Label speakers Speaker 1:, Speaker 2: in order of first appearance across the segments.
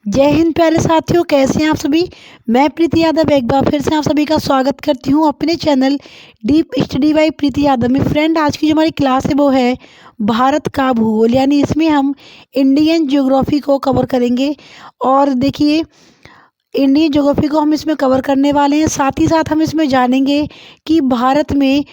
Speaker 1: जय हिंद प्यारे साथियों, कैसे हैं आप सभी। मैं प्रीति यादव एक बार फिर से आप सभी का स्वागत करती हूं अपने चैनल डीप स्टडी बाय प्रीति यादव में। फ्रेंड, आज की जो हमारी क्लास है वो है भारत का भूगोल, यानी इसमें हम इंडियन ज्योग्राफी को कवर करेंगे। और देखिए, इंडियन ज्योग्राफी को हम इसमें कवर करने वाले हैं। साथ ही साथ हम इसमें जानेंगे कि भारत में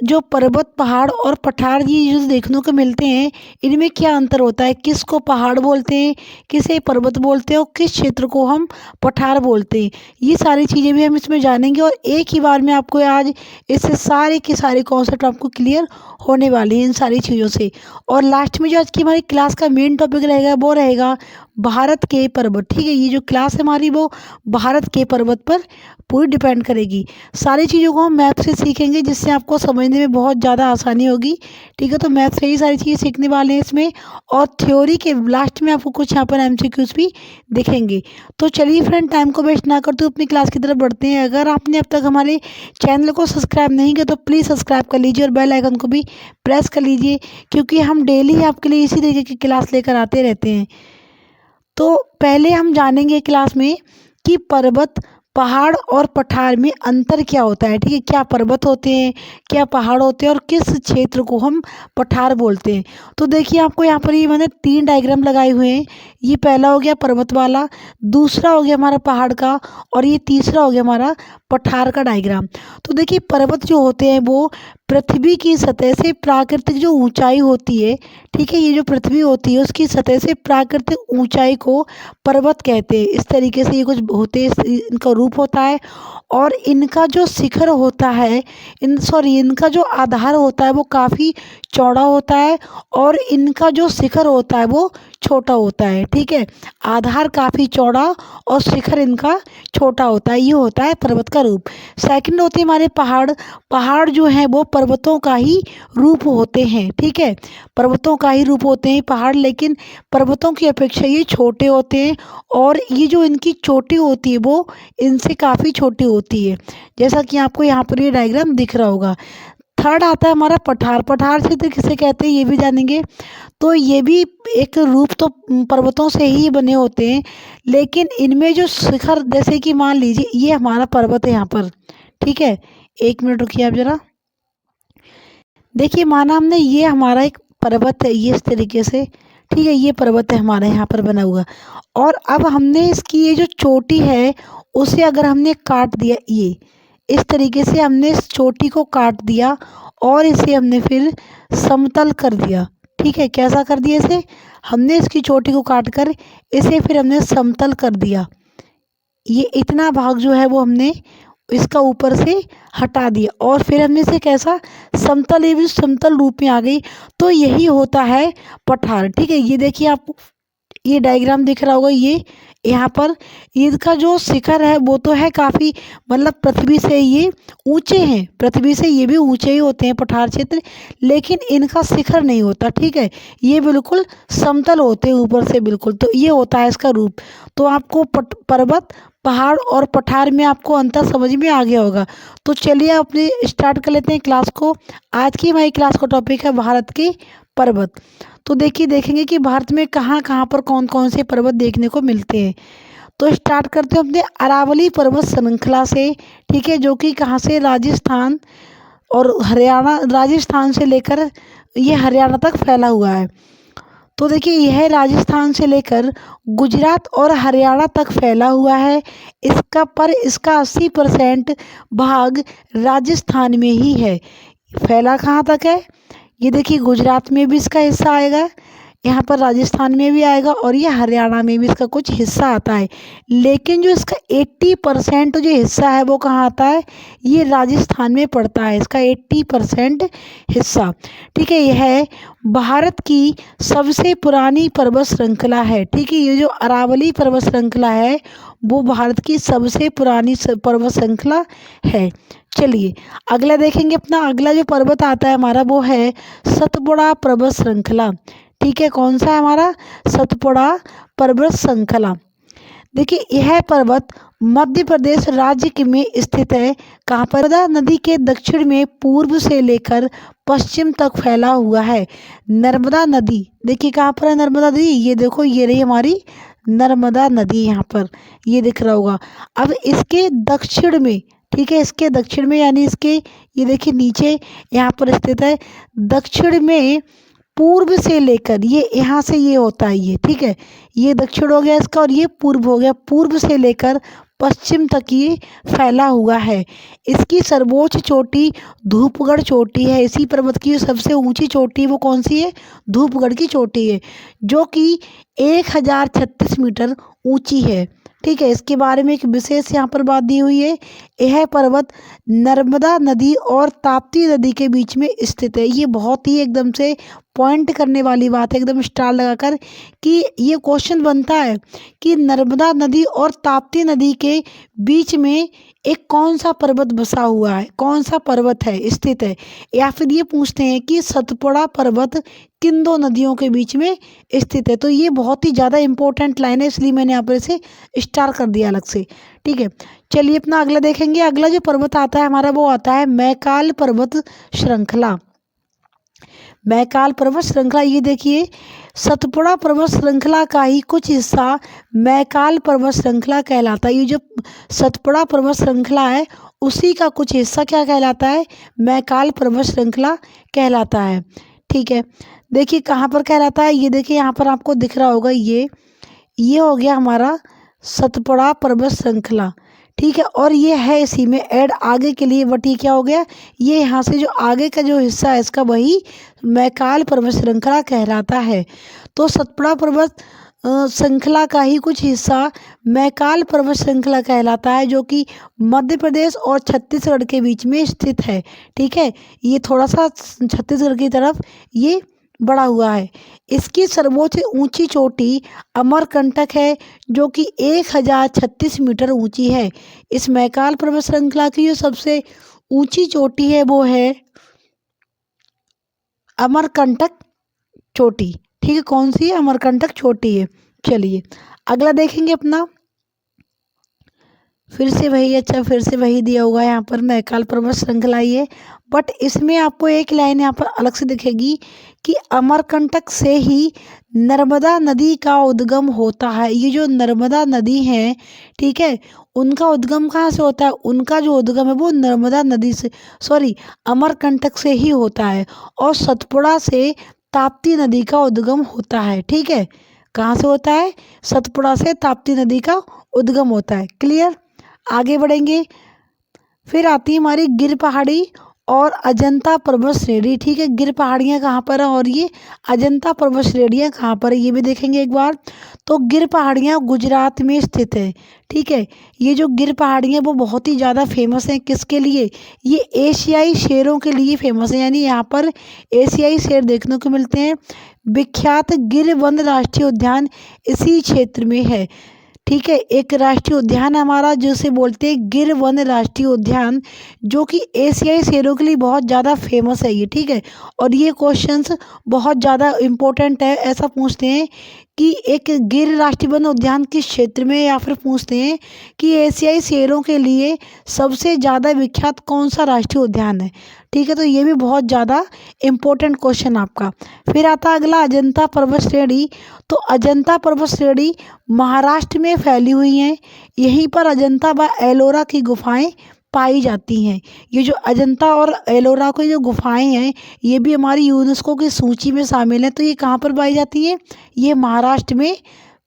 Speaker 1: जो पर्वत, पहाड़ और पठार ये जो देखने को मिलते हैं, इनमें क्या अंतर होता है, किसको पहाड़ बोलते हैं, किसे पर्वत बोलते हैं और किस क्षेत्र को हम पठार बोलते हैं। ये सारी चीज़ें भी हम इसमें जानेंगे और एक ही बार में आपको आज इससे सारे के सारे कॉन्सेप्ट आपको क्लियर होने वाले हैं इन सारी चीज़ों से। और लास्ट में जो आज की हमारी क्लास का मेन टॉपिक रहेगा वो रहेगा भारत के पर्वत। ठीक है, ये जो क्लास है हमारी वो भारत के पर्वत पर पूरी डिपेंड करेगी। सारी चीज़ों को हम मैथ से सीखेंगे जिससे आपको समझने में बहुत ज़्यादा आसानी होगी। ठीक है, तो मैथ से ही सारी चीज़ें सीखने वाले हैं इसमें। और थ्योरी के लास्ट में आपको कुछ यहाँ पर एमसीक्यूज भी दिखेंगे। तो चलिए फ्रेंड, टाइम को वेस्ट ना करते अपनी क्लास की तरफ बढ़ते हैं। अगर आपने अब तक हमारे चैनल को सब्सक्राइब नहीं किया तो प्लीज़ सब्सक्राइब कर लीजिए और बेल आइकन को भी प्रेस कर लीजिए, क्योंकि हम डेली आपके लिए इसी तरीके की क्लास लेकर आते रहते हैं। तो पहले हम जानेंगे क्लास में कि पर्वत, पहाड़ और पठार में अंतर क्या होता है। ठीक है, क्या पर्वत होते हैं, क्या पहाड़ होते हैं और किस क्षेत्र को हम पठार बोलते हैं। तो देखिए, आपको यहाँ पर ये मैंने 3 डायग्राम लगाए हुए हैं। ये पहला हो गया पर्वत वाला, दूसरा हो गया हमारा पहाड़ का और ये तीसरा हो गया हमारा पठार का डायग्राम। तो देखिए, पर्वत जो होते हैं वो पृथ्वी की सतह से प्राकृतिक जो ऊंचाई होती है, ठीक है, ये जो पृथ्वी होती है उसकी सतह से प्राकृतिक ऊंचाई को पर्वत कहते हैं। इस तरीके से ये कुछ होते हैं, इनका रूप होता है। और इनका जो शिखर होता है, इनका जो आधार होता है वो काफ़ी चौड़ा होता है और इनका जो शिखर होता है वो छोटा होता है। ठीक है, आधार काफ़ी चौड़ा और शिखर इनका छोटा होता है। ये होता है पर्वत का रूप। सेकंड होते हैं हमारे पहाड़। पहाड़ जो हैं वो पर्वतों का ही रूप होते हैं। ठीक है, पर्वतों का ही रूप होते हैं पहाड़, लेकिन पर्वतों की अपेक्षा ये छोटे होते हैं और ये जो इनकी चोटी होती है वो इनसे काफ़ी छोटी होती है, जैसा कि आपको यहाँ पर ये डायग्राम दिख रहा होगा। थर्ड आता है हमारा पठार। पठार क्षेत्र किसे कहते हैं ये भी जानेंगे। तो ये भी एक रूप तो पर्वतों से ही बने होते हैं, लेकिन इनमें जो शिखर, जैसे कि मान लीजिए ये हमारा पर्वत है यहाँ पर। ठीक है, 1 मिनट रुकिए आप जरा। देखिए, माना हमने ये हमारा एक पर्वत है, ये इस तरीके से। ठीक है, ये पर्वत है हमारा यहाँ पर बना हुआ। और अब हमने इसकी ये जो चोटी है उसे अगर हमने काट दिया, ये इस तरीके से हमने इस चोटी को काट दिया और इसे हमने फिर समतल कर दिया। ठीक है, कैसा कर दिया इसे, हमने इसकी चोटी को काट कर इसे फिर हमने समतल कर दिया। ये इतना भाग जो है वो हमने इसका ऊपर से हटा दिया और फिर हमने इसे कैसा, समतल, ये भी समतल रूप में आ गई। तो यही होता है पठार। ठीक है, ये देखिए, आप ये डायग्राम दिख रहा होगा। ये यहाँ पर इसका जो शिखर है वो तो है काफ़ी, मतलब पृथ्वी से ये ऊंचे हैं, पृथ्वी से ये भी ऊंचे ही होते हैं पठार क्षेत्र, लेकिन इनका शिखर नहीं होता। ठीक है, ये बिल्कुल समतल होते हैं ऊपर से बिल्कुल। तो ये होता है इसका रूप। तो आपको पर्वत, पहाड़ और पठार में आपको अंतर समझ में आ गया होगा। तो चलिए अपने स्टार्ट कर लेते हैं क्लास को। आज की हमारी क्लास का टॉपिक है भारत के पर्वत। तो देखिए, देखेंगे कि भारत में कहाँ कहाँ पर कौन कौन से पर्वत देखने को मिलते हैं। तो स्टार्ट करते हैं अपने अरावली पर्वत श्रृंखला से। ठीक है, जो कि कहाँ से, राजस्थान और हरियाणा, राजस्थान से लेकर ये हरियाणा तक फैला हुआ है। तो देखिए, यह राजस्थान से लेकर गुजरात और हरियाणा तक फैला हुआ है। इसका 80% भाग राजस्थान में ही है। फैला कहाँ तक है, ये देखिए, गुजरात में भी इसका हिस्सा आएगा, यहाँ पर राजस्थान में भी आएगा और ये हरियाणा में भी इसका कुछ हिस्सा आता है। लेकिन जो इसका 80% जो हिस्सा है वो कहाँ आता है, ये राजस्थान में पड़ता है, इसका 80% हिस्सा। ठीक है, यह भारत की सबसे पुरानी पर्वत श्रृंखला है। ठीक है, ये जो अरावली पर्वत श्रृंखला है वो भारत की सबसे पुरानी पर्वत श्रृंखला है। चलिए अगला देखेंगे। अपना अगला जो पर्वत आता है हमारा वो है सतपुड़ा पर्वत श्रृंखला। ठीक है, कौन सा है हमारा, सतपुड़ा पर्वत श्रृंखला। देखिए, यह पर्वत मध्य प्रदेश राज्य के में स्थित है। कहाँ पर, नर्मदा नदी के दक्षिण में पूर्व से लेकर पश्चिम तक फैला हुआ है। नर्मदा नदी, देखिए कहाँ पर है नर्मदा नदी, ये देखो, ये रही हमारी नर्मदा नदी यहाँ पर ये दिख रहा होगा। अब इसके दक्षिण में, ठीक है, इसके दक्षिण में यानी इसके ये देखिए नीचे यहाँ पर स्थित है। दक्षिण में पूर्व से लेकर ये यहाँ से ये होता है ये, ठीक है, ये दक्षिण हो गया इसका और ये पूर्व हो गया। पूर्व से लेकर पश्चिम तक ये फैला हुआ है। इसकी सर्वोच्च चोटी धूपगढ़ चोटी है। इसी पर्वत की जो सबसे ऊंची चोटी वो कौन सी है? धूपगढ़ की चोटी है, जो कि 1036 मीटर ऊंची है। ठीक है, इसके बारे में एक विशेष यहाँ पर बात दी हुई है। यह पर्वत नर्मदा नदी और ताप्ती नदी के बीच में स्थित है। ये बहुत ही एकदम से पॉइंट करने वाली बात है, एकदम स्टार लगाकर, कि ये क्वेश्चन बनता है कि नर्मदा नदी और ताप्ती नदी के बीच में एक कौन सा पर्वत बसा हुआ है, कौन सा पर्वत है स्थित है। या फिर ये पूछते हैं कि सतपुड़ा पर्वत किन दो नदियों के बीच में स्थित है। तो ये बहुत ही ज़्यादा इंपॉर्टेंट लाइन है, इसलिए मैंने यहाँ पर इसे स्टार कर दिया अलग से। ठीक है, चलिए अपना अगला देखेंगे। अगला जो पर्वत आता है हमारा वो आता है मैकाल पर्वत श्रृंखला। मैकाल पर्वत श्रृंखला, ये देखिए सतपुड़ा पर्वत श्रृंखला का ही कुछ हिस्सा मैकाल पर्वत श्रृंखला कहलाता है। ये जो सतपुड़ा पर्वत श्रृंखला है उसी का कुछ हिस्सा क्या कहलाता है? मैकाल पर्वत श्रृंखला कहलाता है। ठीक है, देखिए कहाँ पर कहलाता है, ये देखिए यहाँ पर आपको दिख रहा होगा, ये हो गया हमारा सतपुड़ा पर्वत श्रृंखला। ठीक है, और ये है इसी में ऐड आगे के लिए, बट ये क्या हो गया, ये यहाँ से जो आगे का जो हिस्सा है इसका वही मैकाल पर्वत श्रृंखला कहलाता है। तो सतपुड़ा पर्वत श्रृंखला का ही कुछ हिस्सा मैकाल पर्वत श्रृंखला कहलाता है, जो कि मध्य प्रदेश और छत्तीसगढ़ के बीच में स्थित है। ठीक है, ये थोड़ा सा छत्तीसगढ़ की तरफ ये बढ़ा हुआ है। इसकी सर्वोच्च ऊंची चोटी अमरकंटक है, जो कि 1036 मीटर ऊंची है। इस मैकाल पर्वत श्रृंखला की जो सबसे ऊंची चोटी है वो है अमरकंटक चोटी। ठीक है, कौन सी है? अमरकंटक चोटी है। चलिए अगला देखेंगे अपना, फिर से वही दिया हुआ है यहाँ पर मैकाल पर्वत श्रृंखला ही है, बट इसमें आपको एक लाइन यहाँ पर अलग से दिखेगी कि अमरकंटक से ही नर्मदा नदी का उद्गम होता है। ये जो नर्मदा नदी है, ठीक है, उनका उद्गम कहाँ से होता है? उनका जो उद्गम है वो नर्मदा नदी से, अमरकंटक से ही होता है। और सतपुड़ा से ताप्ती नदी का उद्गम होता है। ठीक है, कहाँ से होता है? सतपुड़ा से ताप्ती नदी का उद्गम होता है। क्लियर? आगे बढ़ेंगे। फिर आती है हमारी गिर पहाड़ी और अजंता पर्वत श्रेणी। ठीक है, गिर पहाड़ियाँ कहाँ पर है और ये अजंता पर्वत श्रेणियाँ कहाँ पर है ये भी देखेंगे एक बार। तो गिर पहाड़ियाँ गुजरात में स्थित है। ठीक है, ये जो गिर पहाड़ियाँ वो बहुत ही ज़्यादा फेमस हैं। किसके लिए? ये एशियाई शेरों के लिए फेमस है, यानी यहाँ पर एशियाई शेर देखने को मिलते हैं। विख्यात गिर वन राष्ट्रीय उद्यान इसी क्षेत्र में है। ठीक है, एक राष्ट्रीय उद्यान हमारा जिसे बोलते हैं गिर वन राष्ट्रीय उद्यान, जो कि एशियाई शेरों के लिए बहुत ज़्यादा फेमस है ये। ठीक है, और ये क्वेश्चंस बहुत ज़्यादा इम्पोर्टेंट है। ऐसा पूछते हैं कि एक गिर राष्ट्रीय वन उद्यान किस क्षेत्र में, या फिर पूछते हैं कि एशियाई शेरों के लिए सबसे ज़्यादा विख्यात कौन सा राष्ट्रीय उद्यान है। ठीक है, तो ये भी बहुत ज़्यादा इम्पोर्टेंट क्वेश्चन आपका। फिर आता अगला अजंता पर्वत श्रेणी। तो अजंता पर्वत श्रेणी महाराष्ट्र में फैली हुई हैं। यहीं पर अजंता व एलोरा की गुफाएं पाई जाती हैं। ये जो अजंता और एलोरा की जो गुफाएं हैं ये भी हमारी यूनेस्को की सूची में शामिल हैं। तो ये कहाँ पर पाई जाती हैं? ये महाराष्ट्र में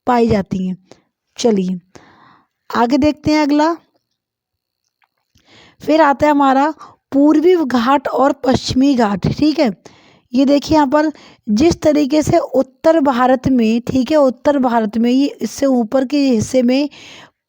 Speaker 1: पाई जाती हैं। चलिए आगे देखते हैं अगला। फिर आता है हमारा पूर्वी घाट और पश्चिमी घाट। ठीक है, ये देखिए यहाँ पर जिस तरीके से उत्तर भारत में, ठीक है, उत्तर भारत में ये इससे ऊपर के हिस्से में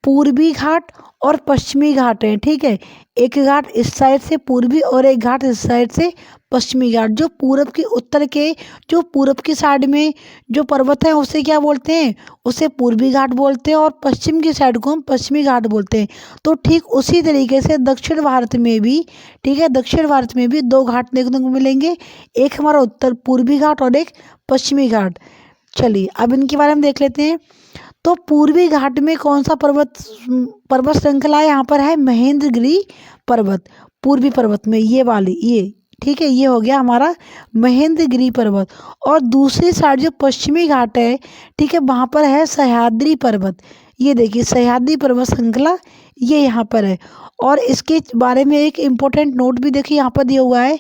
Speaker 1: पूर्वी घाट और पश्चिमी घाट हैं। ठीक है, एक घाट इस साइड से पूर्वी और एक घाट इस साइड से पश्चिमी घाट। जो पूरब की उत्तर के जो पूरब की साइड में जो पर्वत है उसे क्या बोलते हैं? उसे पूर्वी घाट बोलते हैं, और पश्चिम की साइड को हम पश्चिमी घाट बोलते हैं। तो ठीक उसी तरीके से दक्षिण भारत में भी, ठीक है, दक्षिण भारत में भी दो घाट देखने को मिलेंगे, एक हमारा उत्तर पूर्वी घाट और एक पश्चिमी घाट। चलिए अब इनके बारे में देख लेते हैं। तो पूर्वी घाट में कौन सा पर्वत श्रृंखला यहाँ पर है? महेंद्रगिरी पर्वत। पूर्वी पर्वत में ये वाली, ये ठीक है, ये हो गया हमारा महेंद्रगिरी पर्वत। और दूसरी साइड जो पश्चिमी घाट है, ठीक है, वहाँ पर है सह्याद्री पर्वत। ये देखिए सह्याद्री पर्वत श्रृंखला ये यहाँ पर है। और इसके बारे में एक इम्पोर्टेंट नोट भी देखिए यहाँ पर दिया हुआ है,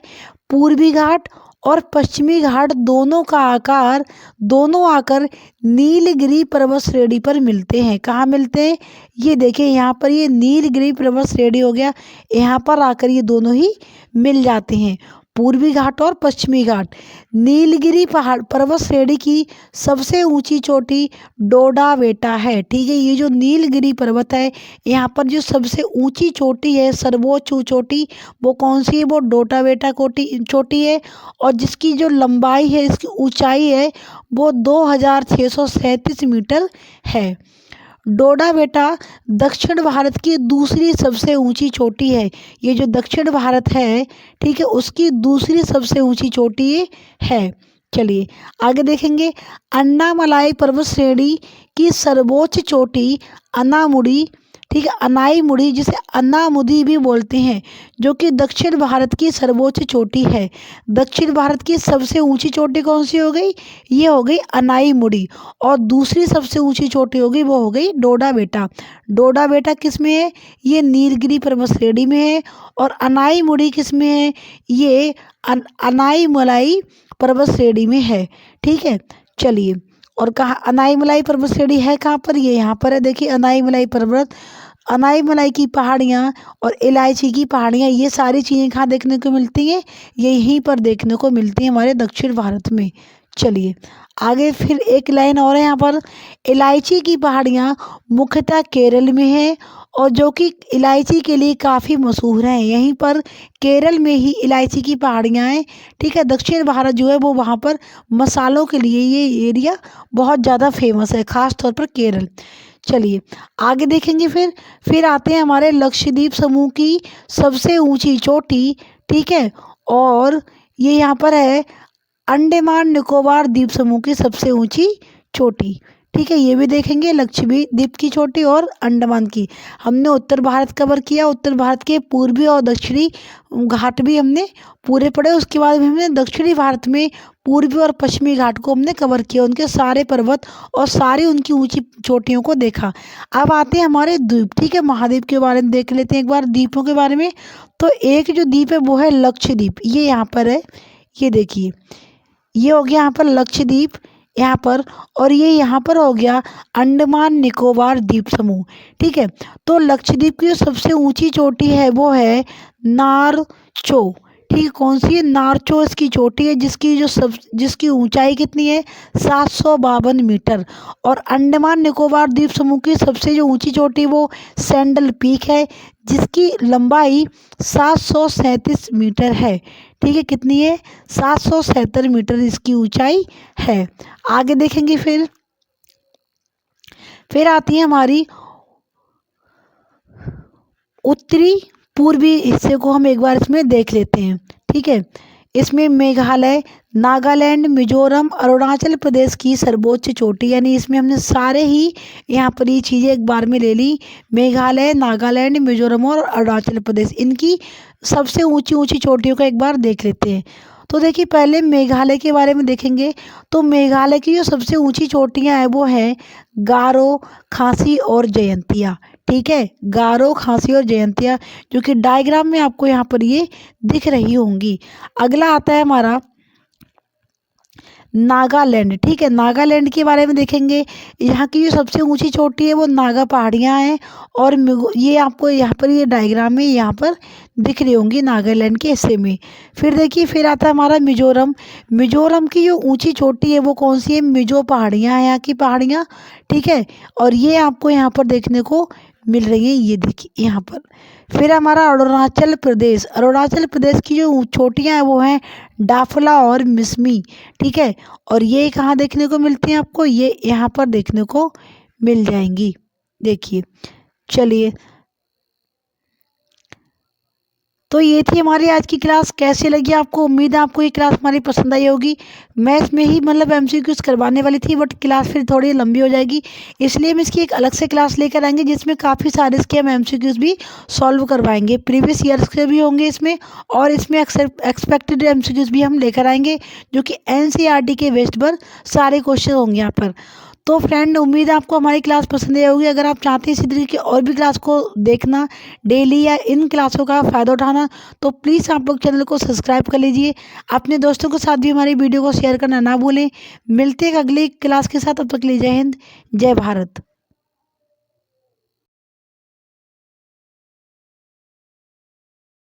Speaker 1: पूर्वी घाट और पश्चिमी घाट दोनों का आकार दोनों आकर नीलगिरी पर्वत श्रेणी पर मिलते हैं। कहाँ मिलते हैं? ये देखिए यहाँ पर ये नीलगिरी पर्वत श्रेणी हो गया, यहाँ पर आकर ये दोनों ही मिल जाते हैं, पूर्वी घाट और पश्चिमी घाट। नीलगिरी पहाड़ पर्वत श्रेणी की सबसे ऊंची चोटी डोडा बेटा है। ठीक है, ये जो नीलगिरी पर्वत है यहाँ पर जो सबसे ऊंची चोटी है, सर्वोच्च चोटी, वो कौन सी है? वो डोडा बेटा चोटी है। और जिसकी जो लंबाई है, इसकी ऊंचाई है, वो 2637 मीटर है। डोडा बेटा दक्षिण भारत की दूसरी सबसे ऊंची चोटी है। ये जो दक्षिण भारत है, ठीक है, उसकी दूसरी सबसे ऊंची चोटी है। चलिए आगे देखेंगे, अन्नामलाई पर्वत श्रेणी की सर्वोच्च चोटी अनामुडी, ठीक है, अनाईमुड़ी, जिसे अन्नामुदी भी बोलते हैं, जो कि दक्षिण भारत की सर्वोच्च चोटी है। दक्षिण भारत की सबसे ऊंची चोटी कौन सी हो गई? ये हो गई अनाईमुड़ी। और दूसरी सबसे ऊंची चोटी हो गई, वो हो गई डोडा बेटा। डोडा बेटा किस में है? ये नीलगिरी पर्वत श्रेणी में है। और अनाईमुड़ी किस में है? ये अनाईमलाई पर्वत श्रेणी में है। ठीक है, चलिए, और कहाँ अनाईमलाई पर्वत श्रेणी है? कहाँ पर? ये यहाँ पर है। देखिए अनाईमलाई पर्वत, अनाईमलाई की पहाड़ियाँ और इलायची की पहाड़ियाँ, ये सारी चीज़ें कहाँ देखने को मिलती हैं? ये यहीं पर देखने को मिलती हैं हमारे दक्षिण भारत में। चलिए आगे फिर एक लाइन और है यहाँ पर, इलायची की पहाड़ियाँ मुख्यतः केरल में है और जो कि इलायची के लिए काफ़ी मशहूर हैं। यहीं पर केरल में ही इलायची की पहाड़ियाँ हैं। ठीक है, दक्षिण भारत जो है वो वहाँ पर मसालों के लिए ये एरिया बहुत ज़्यादा फेमस है, ख़ास तौर पर केरल। चलिए आगे देखेंगे, फिर आते हैं हमारे लक्षद्वीप समूह की सबसे ऊंची चोटी। ठीक है, और ये यहाँ पर है अंडमान निकोबार द्वीप समूह की सबसे ऊंची चोटी। ठीक है, ये भी देखेंगे, लक्षद्वीप की चोटी और अंडमान की। हमने उत्तर भारत कवर किया, उत्तर भारत के पूर्वी और दक्षिणी घाट भी हमने पूरे पढ़े। उसके बाद भी हमने दक्षिणी भारत में पूर्वी और पश्चिमी घाट को हमने कवर किया, उनके सारे पर्वत और सारी उनकी ऊंची चोटियों को देखा। अब आते हैं हमारे द्वीप। ठीक है, महाद्वीप के बारे में देख लेते हैं एक बार, द्वीपों के बारे में। तो एक जो द्वीप है वो है लक्षद्वीप, ये यहाँ पर है, ये देखिए, ये हो गया यहाँ पर लक्षद्वीप यहाँ पर, और ये यहाँ पर हो गया अंडमान निकोबार द्वीप समूह। ठीक है, तो लक्षद्वीप की जो सबसे ऊंची चोटी है वो है नारचो। ठीक है, कौन सी है? नारचो इसकी चोटी है, जिसकी ऊंचाई कितनी है? 752 मीटर। और अंडमान निकोबार द्वीप समूह की सबसे जो ऊंची चोटी वो सैंडल पीक है, जिसकी लंबाई 737 मीटर है। ठीक है, कितनी है? 777 मीटर इसकी ऊंचाई है। आगे देखेंगे, फिर आती है हमारी उत्तरी पूर्वी हिस्से को हम एक बार इसमें देख लेते हैं। ठीक है, इसमें मेघालय, नागालैंड, मिजोरम, अरुणाचल प्रदेश की सर्वोच्च चोटी, यानी इसमें हमने सारे ही यहाँ पर ये चीज़ें एक बार में ले ली। मेघालय, नागालैंड, मिजोरम और अरुणाचल प्रदेश, इनकी सबसे ऊंची ऊंची चोटियों का एक बार देख लेते हैं। तो देखिए पहले मेघालय के बारे में देखेंगे। तो मेघालय की जो सबसे ऊंची चोटियाँ हैं वो है गारो, खासी और जयंतिया। ठीक है, गारो, खासी और जयंतिया, जो कि डायग्राम में आपको यहाँ पर ये दिख रही होंगी। अगला आता है हमारा नागालैंड। ठीक है, नागालैंड के बारे में देखेंगे। यहाँ की जो सबसे ऊंची चोटी है वो नागा पहाड़ियाँ हैं, और ये आपको यहाँ पर ये डायग्राम में यहाँ पर दिख रही होंगी नागालैंड के हिस्से में। फिर देखिए, फिर आता है हमारा मिजोरम। मिजोरम की जो ऊंची चोटी है वो कौन सी है? मिजो पहाड़ियाँ हैं यहाँ की पहाड़ियाँ। ठीक है, और ये आपको यहाँ पर देखने को मिल रही है, ये देखिए यहाँ पर। फिर हमारा अरुणाचल प्रदेश। अरुणाचल प्रदेश की जो चोटियाँ हैं वो हैं डाफला और मिसमी। ठीक है, और ये कहाँ देखने को मिलती हैं आपको? ये यहाँ पर देखने को मिल जाएंगी, देखिए। चलिए, तो ये थी हमारी आज की क्लास। कैसी लगी आपको? उम्मीद है आपको ये क्लास हमारी पसंद आई होगी। मैं इसमें ही मतलब एमसीक्यूज करवाने वाली थी, बट क्लास फिर थोड़ी लंबी हो जाएगी, इसलिए हम इसकी एक अलग से क्लास लेकर आएंगे जिसमें काफ़ी सारे इसके हम एमसीक्यूज भी सॉल्व करवाएंगे। प्रीवियस ईयर्स के भी होंगे इसमें, और इसमें एक्सपेक्टेड एमसीक्यूज भी हम लेकर आएंगे जो कि एनसीईआरटी के बेस्ड पर सारे क्वेश्चन होंगे यहाँ पर। तो फ्रेंड, उम्मीद है आपको हमारी क्लास पसंद आई होगी। अगर आप चाहते हैं इसी तरीके की और भी क्लास को देखना डेली या इन क्लासों का फ़ायदा उठाना, तो प्लीज़ आप लोग चैनल को सब्सक्राइब कर लीजिए। अपने दोस्तों के साथ भी हमारी वीडियो को शेयर करना ना भूलें। मिलते हैं अगली क्लास के साथ, तब तक के लिए जय हिंद, जय भारत।